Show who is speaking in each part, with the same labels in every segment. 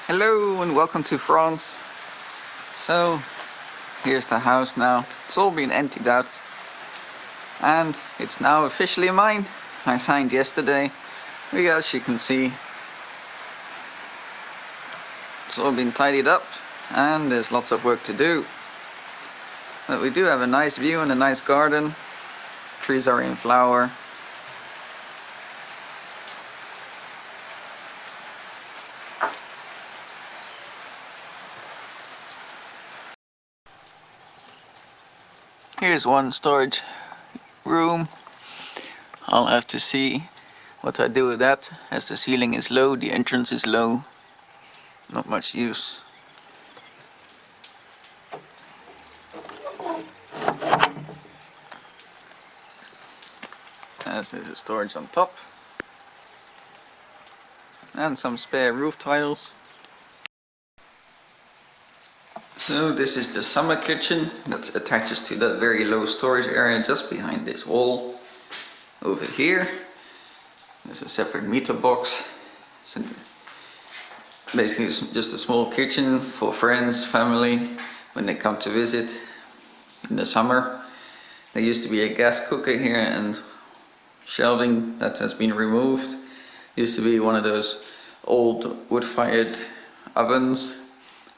Speaker 1: Hello and welcome to France. So here's the house now. It's all been emptied out and it's now officially mine. I signed yesterday. As you can see, it's all been tidied up and there's lots of work to do. But we do have a nice view and a nice garden. Trees are in flower. Here's one storage room. I'll have to see what I do with that, as the ceiling is low, the entrance is low. Not much use. As there's a storage on top. And some spare roof tiles. So this is the summer kitchen that attaches to that very low storage area just behind this wall. Over here there's a separate meter box. So basically it's just a small kitchen for friends, family, when they come to visit in the summer. There used to be a gas cooker here and shelving that has been removed. Used to be one of those old wood-fired ovens,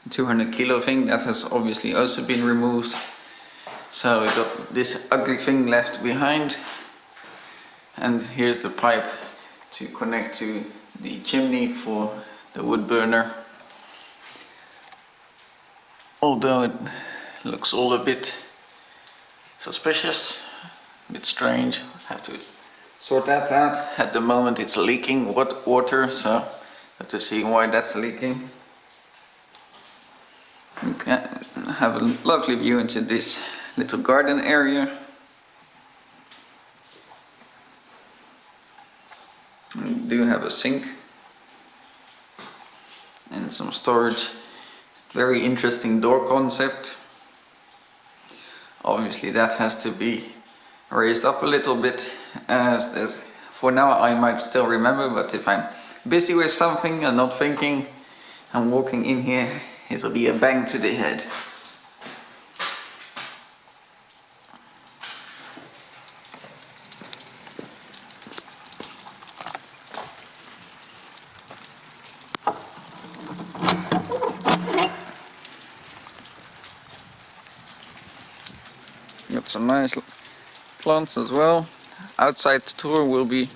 Speaker 1: 200 kilo thing, that has obviously also been removed. So we got this ugly thing left behind, and here's the pipe to connect to the chimney for the wood burner. Although it looks all a bit suspicious, a bit strange, have to sort that out. At the moment it's leaking water, so have to see why that's leaking. You can have a lovely view into this little garden area. We do have a sink and some storage. Very interesting door concept. Obviously that has to be raised up a little bit, as there's, for now I might still remember, but if I'm busy with something and not thinking, I'm walking in here, it'll be a bang to the head. Got some nice plants as well. Outside tour will be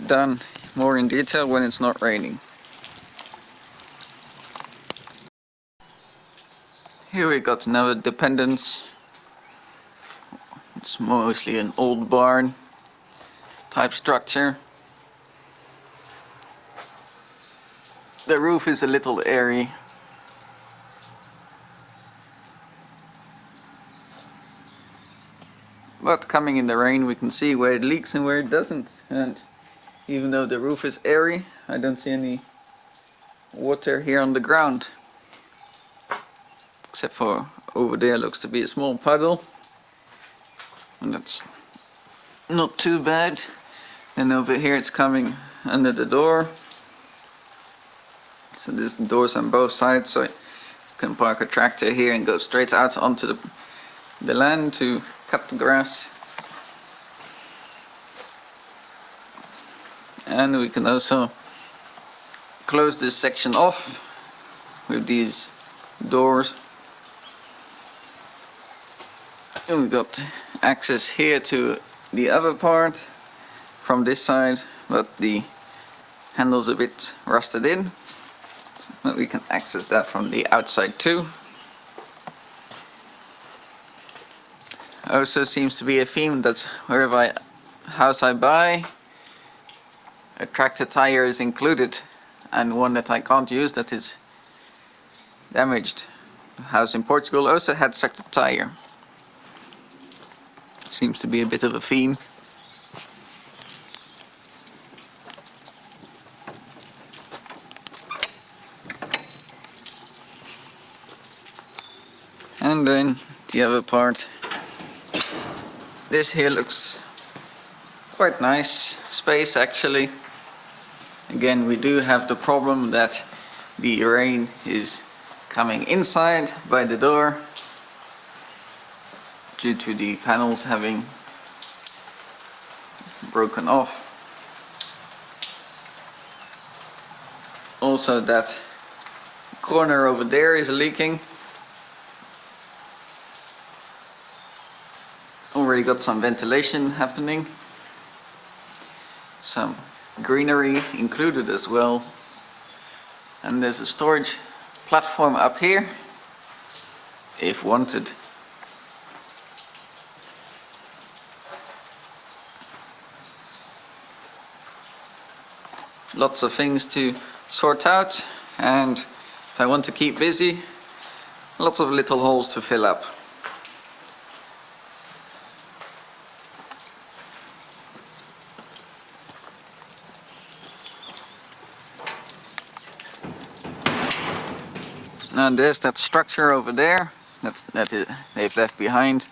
Speaker 1: done more in detail when it's not raining. Here we got another dependence. It's mostly an old barn type structure. The roof is a little airy. But coming in the rain we can see where it leaks and where it doesn't. And even though the roof is airy, I don't see any water here on the ground. Except for over there looks to be a small puddle, and that's not too bad. And over here it's coming under the door. So there's doors on both sides, so you can park a tractor here and go straight out onto the land to cut the grass. And we can also close this section off with these doors. And we've got access here to the other part from this side, but the handle's a bit rusted in, but we can access that from the outside too. Also seems to be a theme that wherever house I buy, a tractor tire is included, and one that I can't use that is damaged. The house in Portugal also had such a tire. Seems to be a bit of a theme. And then the other part. This here looks quite nice space actually. Again, we do have the problem that The rain is coming inside by the door due to the panels having broken off. Also, that corner over there is leaking. Already got some ventilation happening. Some greenery included as well. And there's a storage platform up here, if wanted. Lots of things to sort out, and if I want to keep busy, lots of little holes to fill up. And there's that structure over there they've left behind.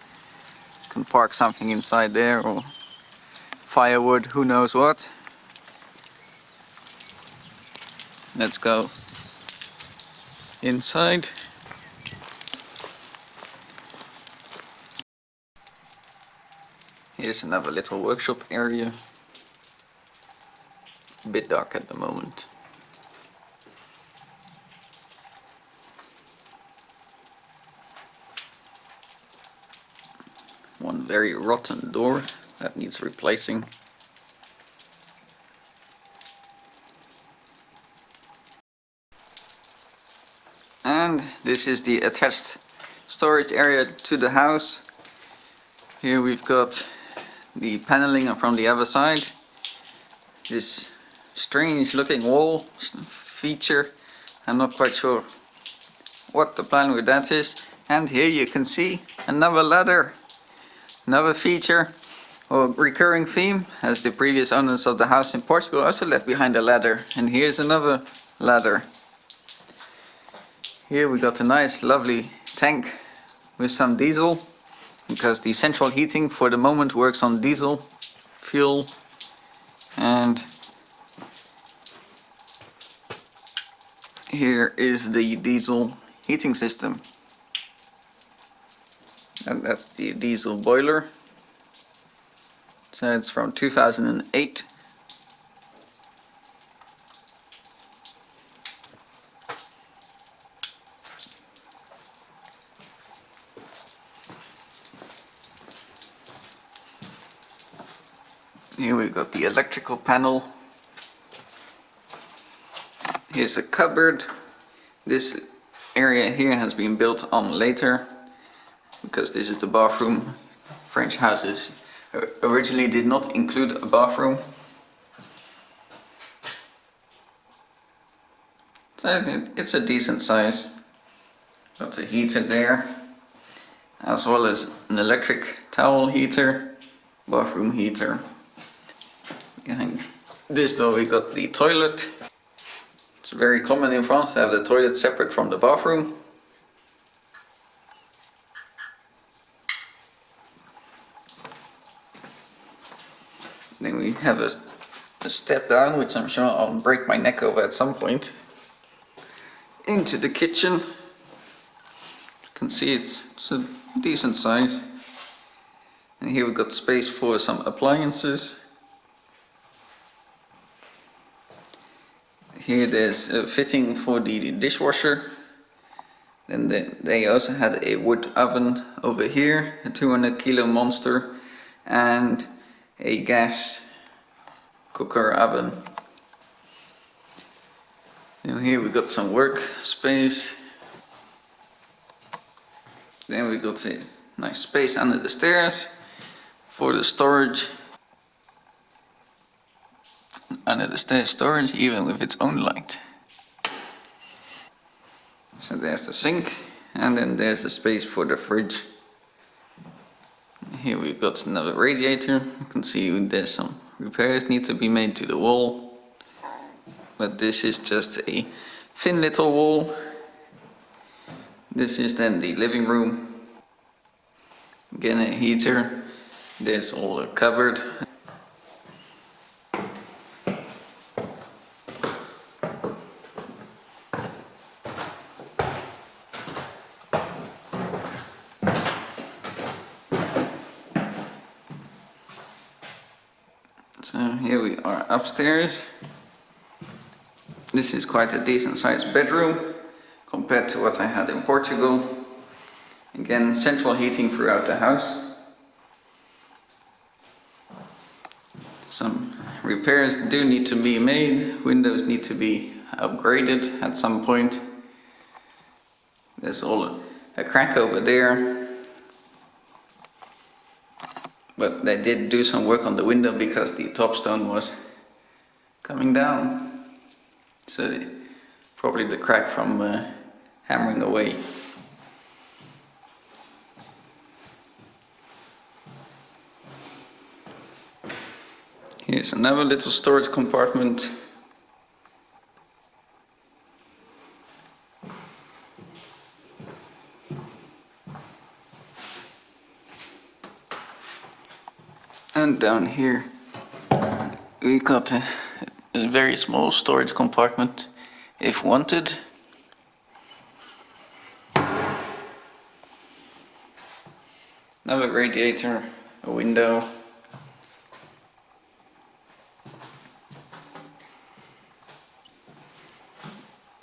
Speaker 1: Can park something inside there, or firewood, who knows what. Let's go inside. Here's another little workshop area. A bit dark at the moment. One very rotten door that needs replacing. And this is the attached storage area to the house. Here we've got the paneling from the other side. This strange looking wall feature. I'm not quite sure what the plan with that is. And here you can see another ladder. Another feature or recurring theme, as the previous owners of the house in Portugal also left behind a ladder. And here's another ladder. Here we got a nice lovely tank with some diesel, because the central heating for the moment works on diesel fuel. And here is the diesel heating system. And that's the diesel boiler. So it's from 2008. Here we've got the electrical panel. Here's a cupboard. This area here has been built on later, because this is the bathroom. French houses originally did not include a bathroom. So it's a decent size. Got a heater there, as well as an electric towel heater, bathroom heater. Behind this door we got the toilet. It's very common in France to have the toilet separate from the bathroom. Then we have a step down, which I'm sure I'll break my neck over at some point, into the kitchen. You can see it's a decent size. And here we've got space for some appliances. Here there's a fitting for the dishwasher. Then they also had a wood oven over here, a 200 kilo monster, and a gas cooker oven. And here we got some work space. Then we got a nice space under the stairs for the storage. Under the stairs storage, even with its own light. So there's the sink, and then there's the space for the fridge. Here we've got another radiator. You can see there's some repairs need to be made to the wall, but this is just a thin little wall. This is then the living room. Again, a heater. There's all the cupboard. here we are upstairs. This is quite a decent sized bedroom compared to what I had in Portugal. Again, central heating throughout the house. Some repairs do need to be made. Windows need to be upgraded at some point. There's a crack over there. But they did do some work on the window because the top stone was coming down. So probably the crack from hammering away. Here's another little storage compartment. And down here we got a very small storage compartment if wanted. Another radiator, a window.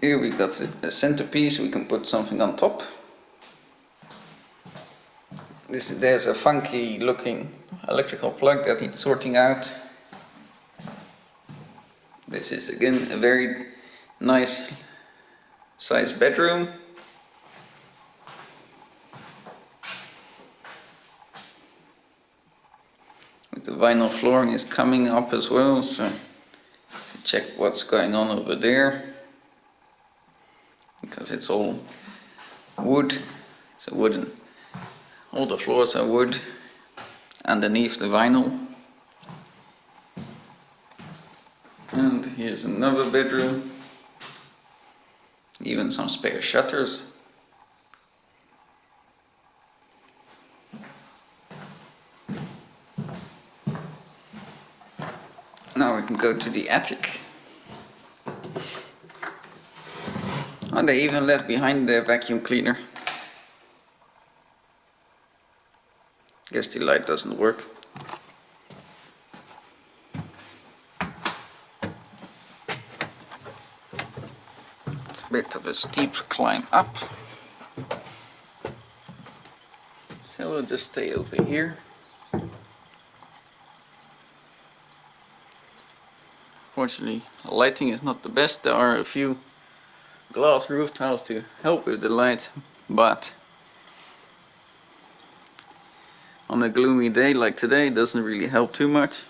Speaker 1: Here we got a centerpiece, we can put something on top. There's a funky looking electrical plug that needs sorting out. This is again a very nice sized bedroom. With the vinyl flooring is coming up as well, so check what's going on over there. Because it's all wood, it's a wooden, all the floors are wood underneath the vinyl. And here's another bedroom, even some spare shutters. Now we can go to the attic. Oh, they even left behind their vacuum cleaner. Guess the light doesn't work. It's a bit of a steep climb up. So we'll just stay over here. Fortunately, the lighting is not the best. There are a few glass roof tiles to help with the light, but on a gloomy day like today it doesn't really help too much.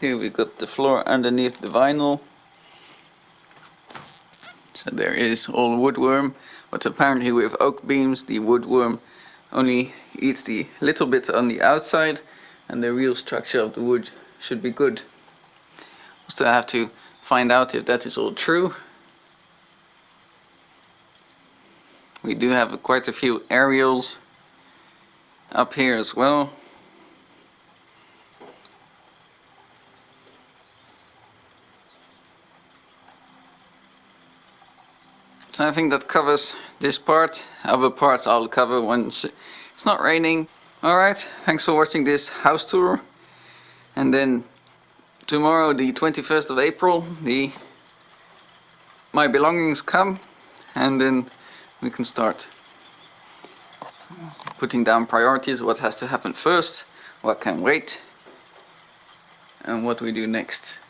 Speaker 1: Here we got the floor underneath the vinyl. So there is all woodworm, but apparently with oak beams the woodworm only eats the little bit on the outside and the real structure of the wood should be good. Still have to find out if that is all true. We do have quite a few aerials up here as well. So I think that covers this part. Other parts I'll cover once it's not raining. Alright, thanks for watching this house tour. And then tomorrow, the 21st of April, my belongings come, and then we can start putting down priorities, what has to happen first, what can wait, and what we do next.